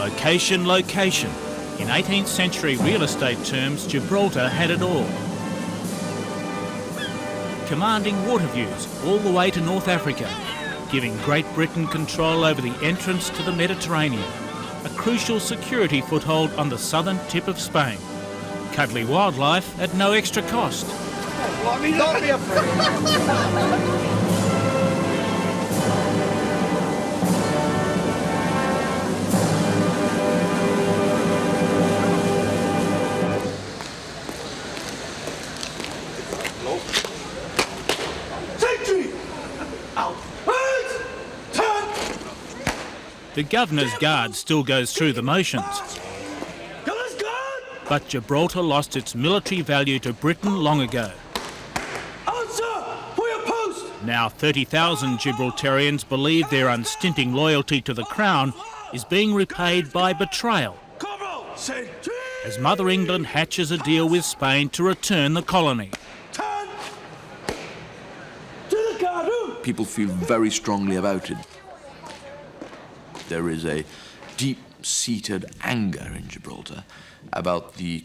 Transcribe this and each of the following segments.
Location, location. In 18th century real estate terms, Gibraltar had it all. Commanding water views all the way to North Africa, giving Great Britain control over the entrance to the Mediterranean, a crucial security foothold on the southern tip of Spain. Cuddly wildlife at no extra cost. Don't be afraid. The Governor's Guard still goes through the motions. But Gibraltar lost its military value to Britain long ago. Answer for your post! Now 30,000 Gibraltarians believe their unstinting loyalty to the Crown is being repaid by betrayal, as Mother England hatches a deal with Spain to return the colony. People feel very strongly about it. There is a deep-seated anger in Gibraltar about the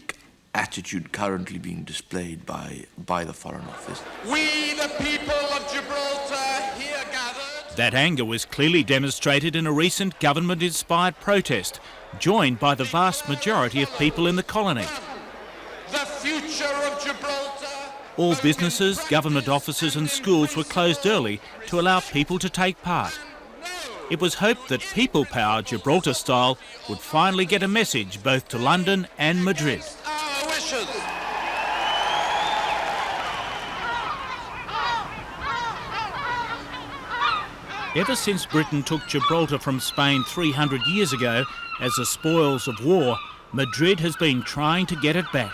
attitude currently being displayed by the Foreign Office. We, the people of Gibraltar, here gathered. That anger was clearly demonstrated in a recent government-inspired protest, joined by the vast majority of people in the colony. The future of Gibraltar. All businesses, government offices and schools were closed early to allow people to take part. It was hoped that People Power, Gibraltar style, would finally get a message both to London and Madrid. Our wishes. Ever since Britain took Gibraltar from Spain 300 years ago as the spoils of war, Madrid has been trying to get it back.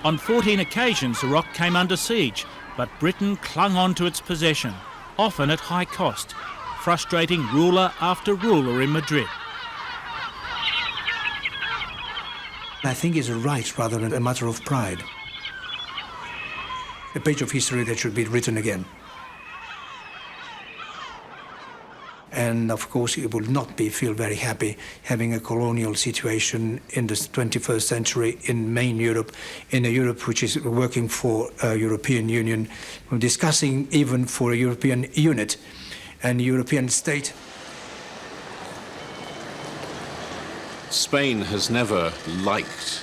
On 14 occasions, the rock came under siege, but Britain clung on to its possession, often at high cost, frustrating ruler after ruler in Madrid. I think it's a right rather than a matter of pride. A page of history that should be written again. And of course, it will not feel very happy having a colonial situation in the 21st century in main Europe, in a Europe which is working for a European Union, discussing even for a European unit and European state. Spain has never liked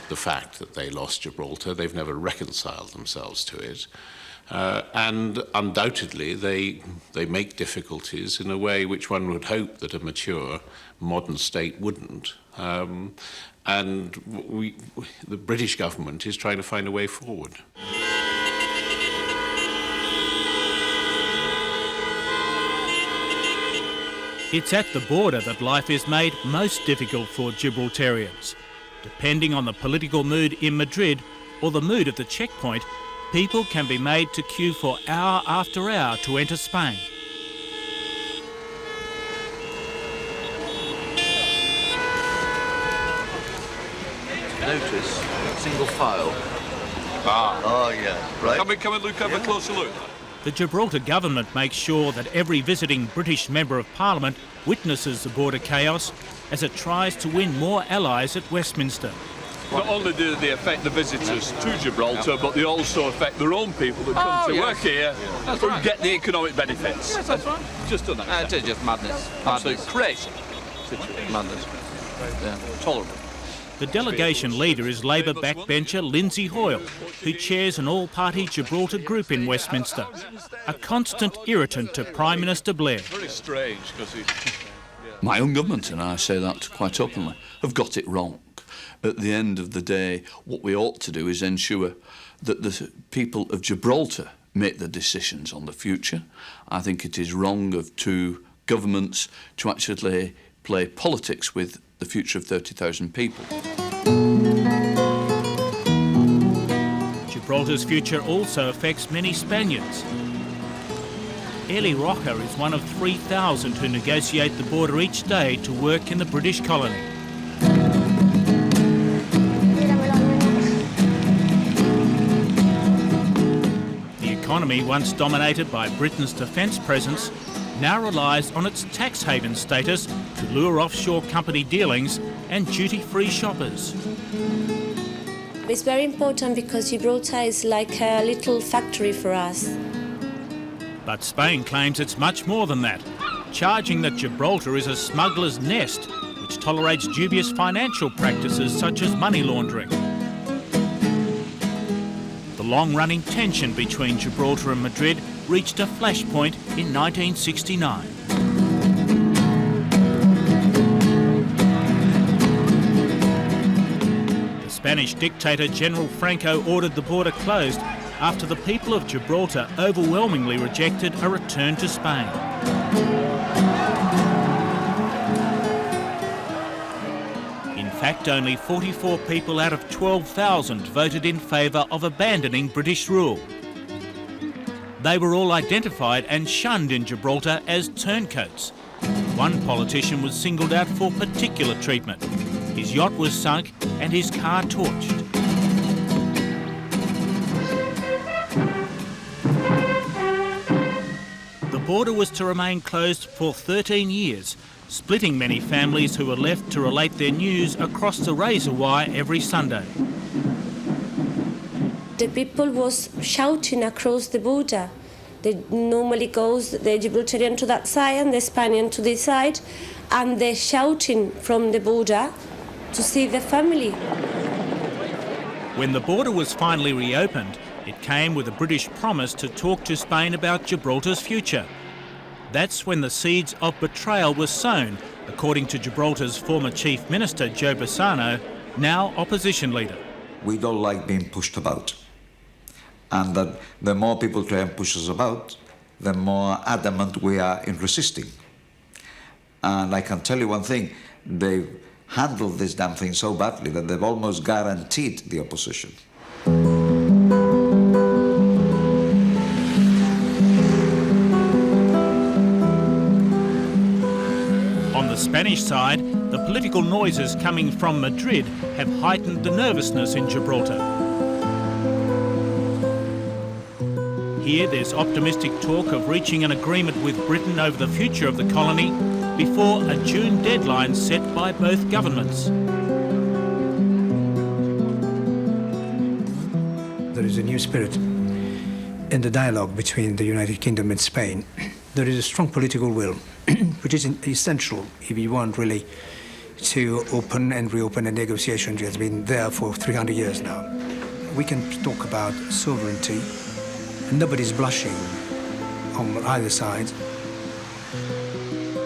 the fact that they lost Gibraltar. They've never reconciled themselves to it. And undoubtedly, they make difficulties in a way which one would hope that a mature, modern state wouldn't. And the British government is trying to find a way forward. It's at the border that life is made most difficult for Gibraltarians. Depending on the political mood in Madrid or the mood of the checkpoint, people can be made to queue for hour after hour to enter Spain. Notice, single file. Oh, yeah, right. Come and look, have a closer look. The Gibraltar government makes sure that every visiting British Member of Parliament witnesses the border chaos as it tries to win more allies at Westminster. Not only do they affect the visitors to Gibraltar, but they also affect their own people that come to work here and get the economic benefits. Yes, that's right. Just done that. It is just madness. Absolute crazy. Madness. Yeah, tolerable. The delegation leader is Labour backbencher Lindsay Hoyle, who chairs an all-party Gibraltar group in Westminster, a constant irritant to Prime Minister Blair. Very strange, because he... My own government, and I say that quite openly, have got it wrong. At the end of the day, what we ought to do is ensure that the people of Gibraltar make the decisions on the future. I think it is wrong of two governments to actually play politics with the future of 30,000 people. Gibraltar's future also affects many Spaniards. Eli Roca is one of 3,000 who negotiate the border each day to work in the British colony. The economy, once dominated by Britain's defence presence, now relies on its tax haven status to lure offshore company dealings and duty-free shoppers. It's very important because Gibraltar is like a little factory for us. But Spain claims it's much more than that, charging that Gibraltar is a smuggler's nest which tolerates dubious financial practices such as money laundering. The long-running tension between Gibraltar and Madrid reached a flashpoint in 1969. The Spanish dictator General Franco ordered the border closed after the people of Gibraltar overwhelmingly rejected a return to Spain. In fact, only 44 people out of 12,000 voted in favour of abandoning British rule. They were all identified and shunned in Gibraltar as turncoats. One politician was singled out for particular treatment. His yacht was sunk and his car torched. The border was to remain closed for 13 years, splitting many families who were left to relate their news across the razor wire every Sunday. The people was shouting across the border. They normally goes the Gibraltarian to that side and the Spaniard to this side, and they're shouting from the border to see the family. When the border was finally reopened, it came with a British promise to talk to Spain about Gibraltar's future. That's when the seeds of betrayal were sown, according to Gibraltar's former Chief Minister, Joe Bassano, now opposition leader. We don't like being pushed about. And that the more people try and push us about, the more adamant we are in resisting. And I can tell you one thing, they've handled this damn thing so badly that they've almost guaranteed the opposition. On the Spanish side, the political noises coming from Madrid have heightened the nervousness in Gibraltar. Here there's optimistic talk of reaching an agreement with Britain over the future of the colony before a June deadline set by both governments. There is a new spirit in the dialogue between the United Kingdom and Spain. There is a strong political will, which is essential if you want really to open and reopen a negotiation that has been there for 300 years now. We can talk about sovereignty. Nobody's blushing on either side.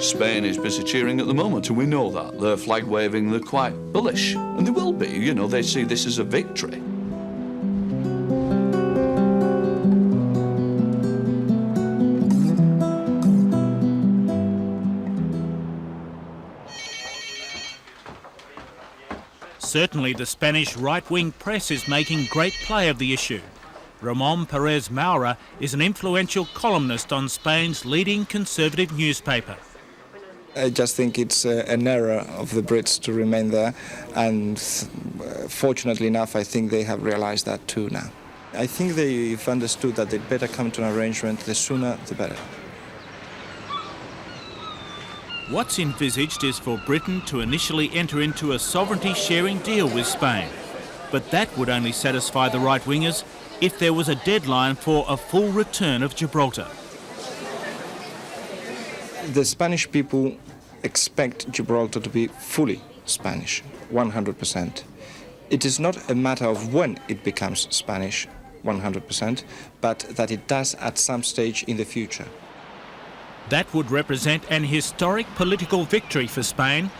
Spain is busy cheering at the moment, and we know that. They're flag waving, they're quite bullish. And they will be, you know, they see this as a victory. Certainly the Spanish right-wing press is making great play of the issue. Ramon Perez Maura is an influential columnist on Spain's leading conservative newspaper. I just think it's an error of the Brits to remain there, and fortunately enough, I think they have realized that too now. I think they've understood that they'd better come to an arrangement, the sooner the better. What's envisaged is for Britain to initially enter into a sovereignty-sharing deal with Spain, but that would only satisfy the right-wingers if there was a deadline for a full return of Gibraltar. The Spanish people expect Gibraltar to be fully Spanish, 100%. It is not a matter of when it becomes Spanish, 100%, but that it does at some stage in the future. That would represent an historic political victory for Spain,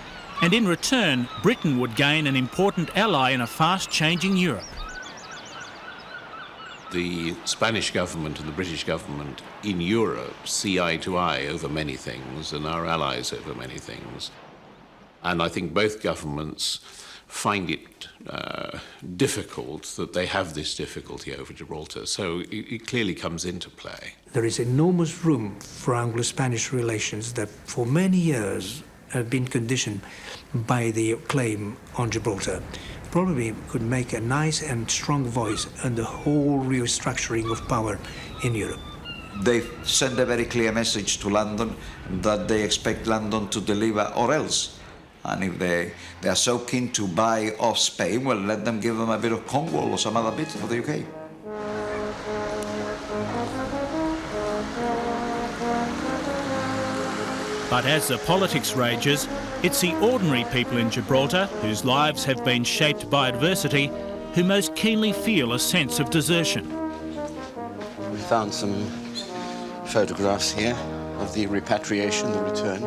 and in return, Britain would gain an important ally in a fast-changing Europe. The Spanish government and the British government in Europe see eye to eye over many things and are allies over many things. And I think both governments find it difficult that they have this difficulty over Gibraltar. So it clearly comes into play. There is enormous room for Anglo-Spanish relations that for many years have been conditioned by the claim on Gibraltar. Probably could make a nice and strong voice in the whole restructuring of power in Europe. they send a very clear message to London that they expect London to deliver or else. And if they are so keen to buy off Spain, well, let them give them a bit of Cornwall or some other bit for the UK. But as the politics rages, it's the ordinary people in Gibraltar, whose lives have been shaped by adversity, who most keenly feel a sense of desertion. We found some photographs here of the repatriation, the return.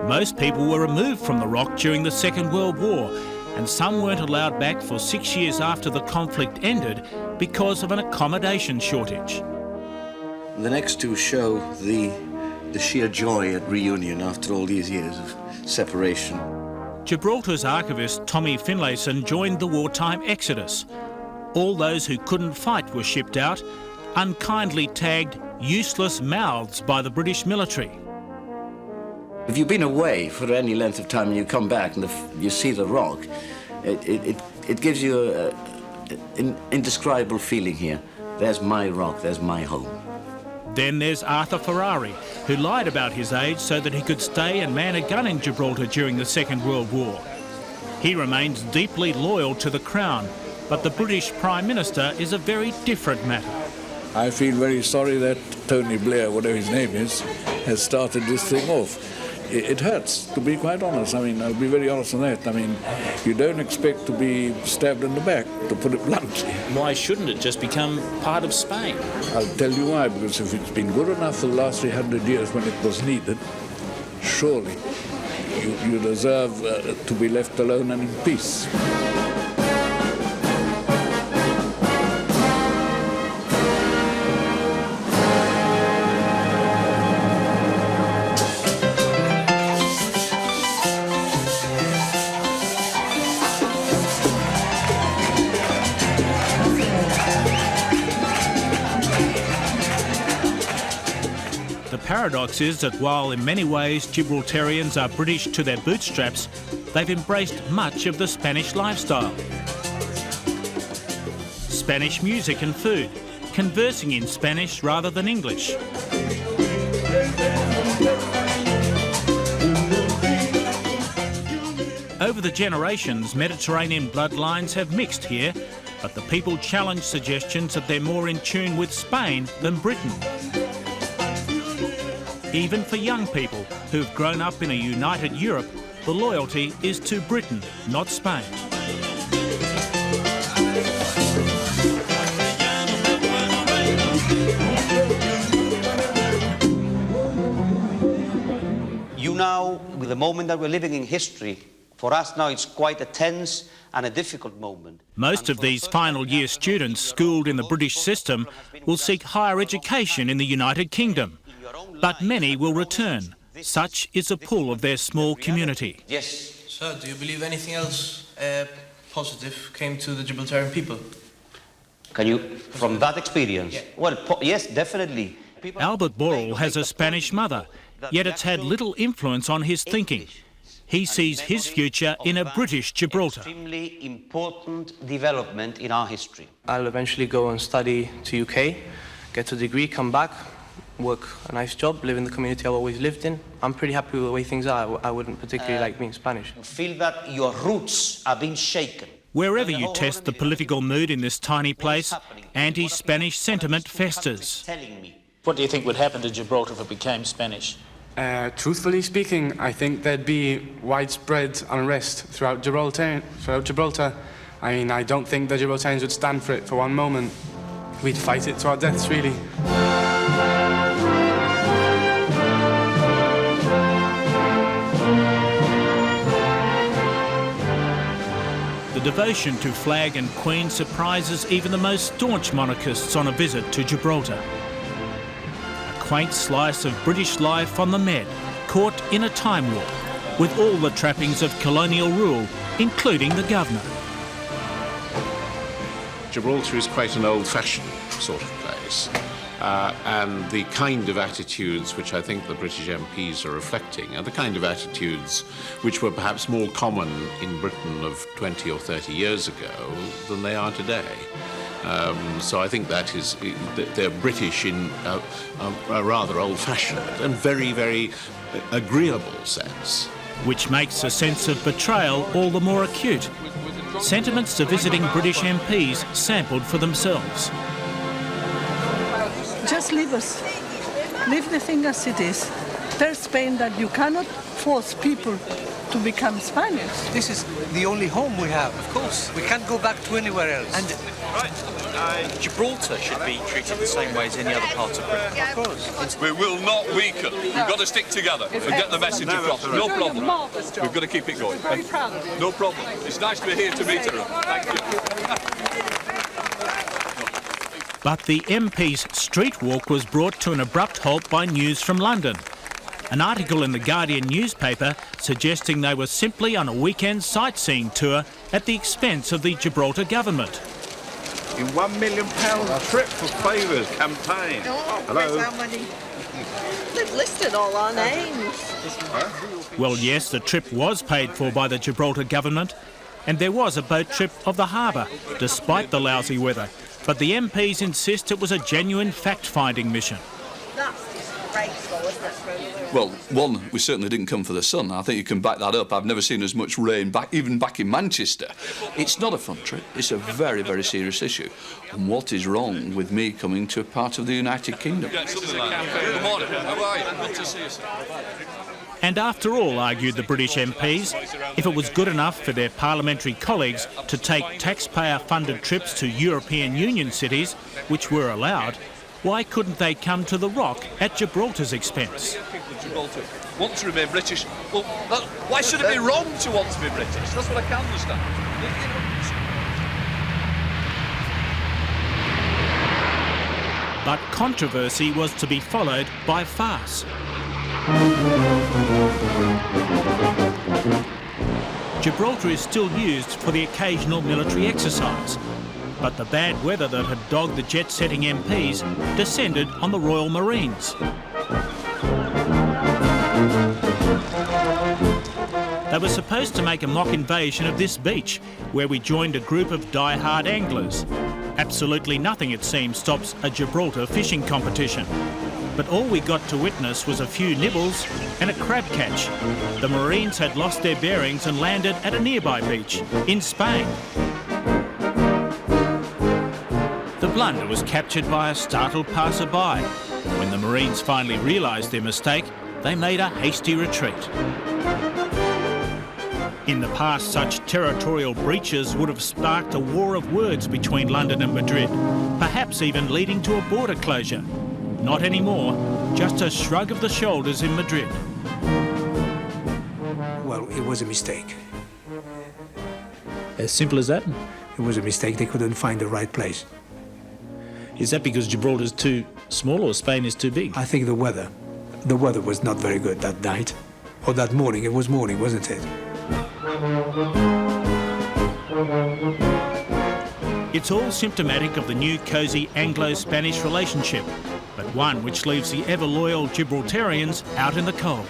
Most people were removed from the rock during the Second World War, and some weren't allowed back for 6 years after the conflict ended because of an accommodation shortage. The next two show the sheer joy at reunion after all these years of separation. Gibraltar's archivist Tommy Finlayson joined the wartime exodus. All those who couldn't fight were shipped out, unkindly tagged useless mouths by the British military. If you've been away for any length of time and you come back and you see the rock, it gives you an indescribable feeling here. There's my rock, there's my home. Then there's Arthur Ferrari, who lied about his age so that he could stay and man a gun in Gibraltar during the Second World War. He remains deeply loyal to the Crown, but the British Prime Minister is a very different matter. I feel very sorry that Tony Blair, whatever his name is, has started this thing off. It hurts, to be quite honest. I mean, I'll be very honest on that. I mean, you don't expect to be stabbed in the back, to put it bluntly. Why shouldn't it just become part of Spain? I'll tell you why, because if it's been good enough for the last 300 years when it was needed, surely you deserve to be left alone and in peace. The paradox is that while in many ways Gibraltarians are British to their bootstraps, they've embraced much of the Spanish lifestyle. Spanish music and food, conversing in Spanish rather than English. Over the generations, Mediterranean bloodlines have mixed here, but the people challenge suggestions that they're more in tune with Spain than Britain. Even for young people who've grown up in a united Europe, the loyalty is to Britain, not Spain. You now, with the moment that we're living in history, for us now it's quite a tense and a difficult moment. Most of these final year students schooled in the British system will seek higher education in the United Kingdom. But many will return. Such is the pull of their small community. Yes. Sir, do you believe anything else positive came to the Gibraltarian people? Can you, from that experience? Yeah. Well, yes, definitely. Albert Borrell has a Spanish mother, yet it's had little influence on his thinking. He sees his future in a British Gibraltar. Extremely important development in our history. I'll eventually go and study to UK, get a degree, come back, work a nice job, live in the community I've always lived in. I'm pretty happy with the way things are. I wouldn't particularly like being Spanish. Feel that your roots are being shaken. Wherever you test the political mood in this tiny place, anti-Spanish sentiment festers. What do you think would happen to Gibraltar if it became Spanish? Truthfully speaking, I think there'd be widespread unrest throughout Gibraltar. I mean, I don't think the Gibraltarians would stand for it for one moment. We'd fight it to our deaths, really. The devotion to flag and queen surprises even the most staunch monarchists on a visit to Gibraltar. A quaint slice of British life on the Med, caught in a time warp, with all the trappings of colonial rule, including the governor. Gibraltar is quite an old-fashioned sort of place. And the kind of attitudes which I think the British MPs are reflecting are the kind of attitudes which were perhaps more common in Britain of 20 or 30 years ago than they are today. So I think that is, they're British in a rather old-fashioned and very, very agreeable sense. Which makes a sense of betrayal all the more acute. Sentiments to visiting British MPs sampled for themselves. Just leave us. Leave the thing as it is. Tell Spain that you cannot force people to become Spanish. This is the only home we have, of course. We can't go back to anywhere else. And Gibraltar should be treated the same way as any other part of Britain. Of course. We will not weaken. We've got to stick together and get the message across. No problem. We've got to keep it going. Very proud of you. No problem. It's nice to be here to meet her. Thank you. But the MP's street walk was brought to an abrupt halt by news from London. An article in the Guardian newspaper suggesting they were simply on a weekend sightseeing tour at the expense of the Gibraltar government. In £1 million trip for favours campaign. Hello. How many? They've listed all our names. Well, yes, the trip was paid for by the Gibraltar government, and there was a boat trip of the harbour, despite the lousy weather. But the MPs insist it was a genuine fact-finding mission. That's disgraceful, isn't it? Well, one, we certainly didn't come for the sun. I think you can back that up. I've never seen as much rain, even back in Manchester. It's not a fun trip. It's a very, very serious issue. And what is wrong with me coming to a part of the United Kingdom? Good morning. How are you? Good to see you, sir. And after all, argued the British MPs, if it was good enough for their parliamentary colleagues to take taxpayer-funded trips to European Union cities, which were allowed, why couldn't they come to the Rock at Gibraltar's expense? People of Gibraltar want to remain British. Well, why should it be wrong to want to be British? That's what I can't understand. But controversy was to be followed by farce. Gibraltar is still used for the occasional military exercise, but the bad weather that had dogged the jet-setting MPs descended on the Royal Marines. They were supposed to make a mock invasion of this beach, where we joined a group of die-hard anglers. Absolutely nothing, it seems, stops a Gibraltar fishing competition. But all we got to witness was a few nibbles and a crab catch. The Marines had lost their bearings and landed at a nearby beach, in Spain. The blunder was captured by a startled passer-by. When the Marines finally realised their mistake, they made a hasty retreat. In the past, such territorial breaches would have sparked a war of words between London and Madrid, perhaps even leading to a border closure. Not anymore, just a shrug of the shoulders in Madrid. Well, it was a mistake. As simple as that? It was a mistake. They couldn't find the right place. Is that because Gibraltar is too small or Spain is too big? I think the weather. The weather was not very good that night. Or that morning. It was morning, wasn't it? It's all symptomatic of the new cosy Anglo Spanish relationship, but one which leaves the ever-loyal Gibraltarians out in the cold.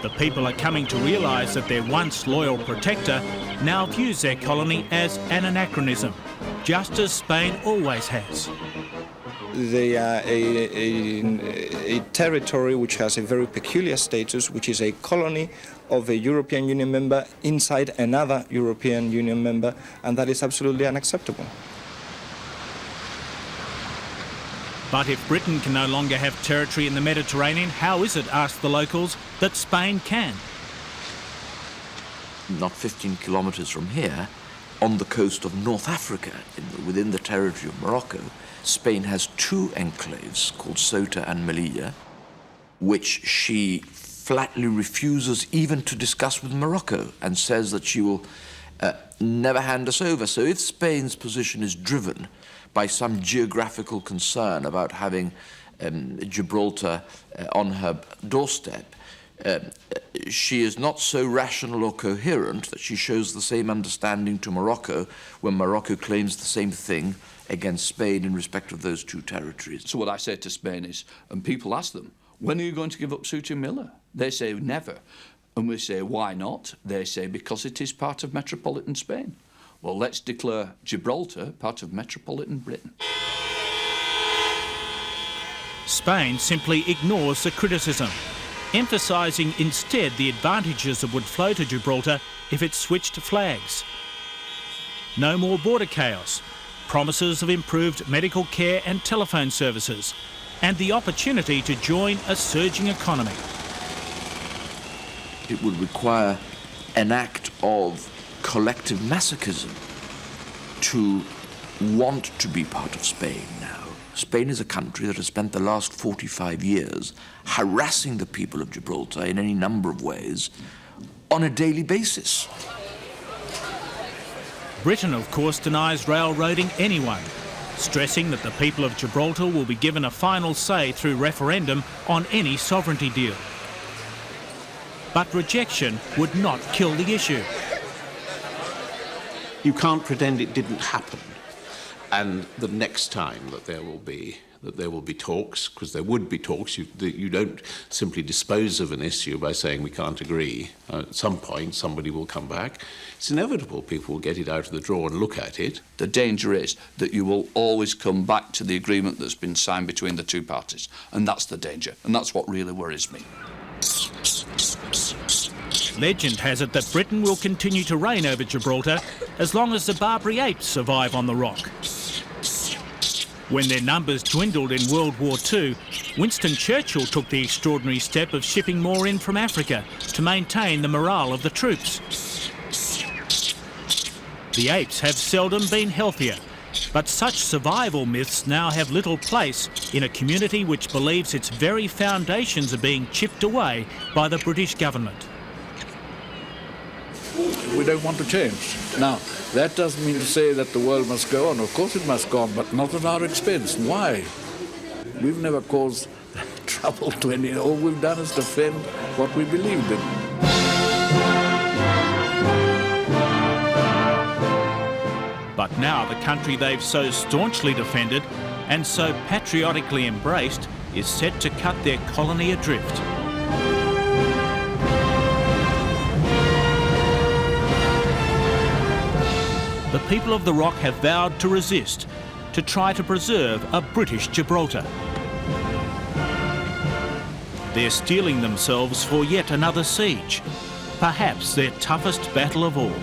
The people are coming to realise that their once loyal protector now views their colony as an anachronism, just as Spain always has. They are a territory which has a very peculiar status, which is a colony of a European Union member inside another European Union member, and that is absolutely unacceptable. But if Britain can no longer have territory in the Mediterranean, how is it, asked the locals, that Spain can? Not 15 kilometres from here, on the coast of North Africa, within the territory of Morocco, Spain has two enclaves called Ceuta and Melilla, which she flatly refuses even to discuss with Morocco and says that she will never hand us over. So if Spain's position is driven by some geographical concern about having Gibraltar on her doorstep, she is not so rational or coherent that she shows the same understanding to Morocco when Morocco claims the same thing against Spain in respect of those two territories. So what I say to Spain is, and people ask them, when are you going to give up Ceuta and Melilla? They say never. And we say, why not? They say, because it is part of metropolitan Spain. Well, let's declare Gibraltar part of metropolitan Britain. Spain simply ignores the criticism, emphasising instead the advantages that would flow to Gibraltar if it switched flags. No more border chaos, promises of improved medical care and telephone services, and the opportunity to join a surging economy. It would require an act of collective masochism to want to be part of Spain now. Spain is a country that has spent the last 45 years harassing the people of Gibraltar in any number of ways on a daily basis. Britain, of course, denies railroading anyone, stressing that the people of Gibraltar will be given a final say through referendum on any sovereignty deal. But rejection would not kill the issue. You can't pretend it didn't happen. And the next time that there will be talks, because there would be talks, you don't simply dispose of an issue by saying we can't agree. At some point, somebody will come back. It's inevitable. People will get it out of the drawer and look at it. The danger is that you will always come back to the agreement that's been signed between the two parties. And that's the danger. And that's what really worries me. Legend has it that Britain will continue to reign over Gibraltar as long as the Barbary apes survive on the rock. When their numbers dwindled in World War II, Winston Churchill took the extraordinary step of shipping more in from Africa to maintain the morale of the troops. The apes have seldom been healthier, but such survival myths now have little place in a community which believes its very foundations are being chipped away by the British government. We don't want to change. Now, that doesn't mean to say that the world must go on. Of course it must go on, but not at our expense. Why? We've never caused trouble to any. All we've done is defend what we believed in. But now the country they've so staunchly defended and so patriotically embraced is set to cut their colony adrift. The people of the Rock have vowed to resist, to try to preserve a British Gibraltar. They're steeling themselves for yet another siege, perhaps their toughest battle of all.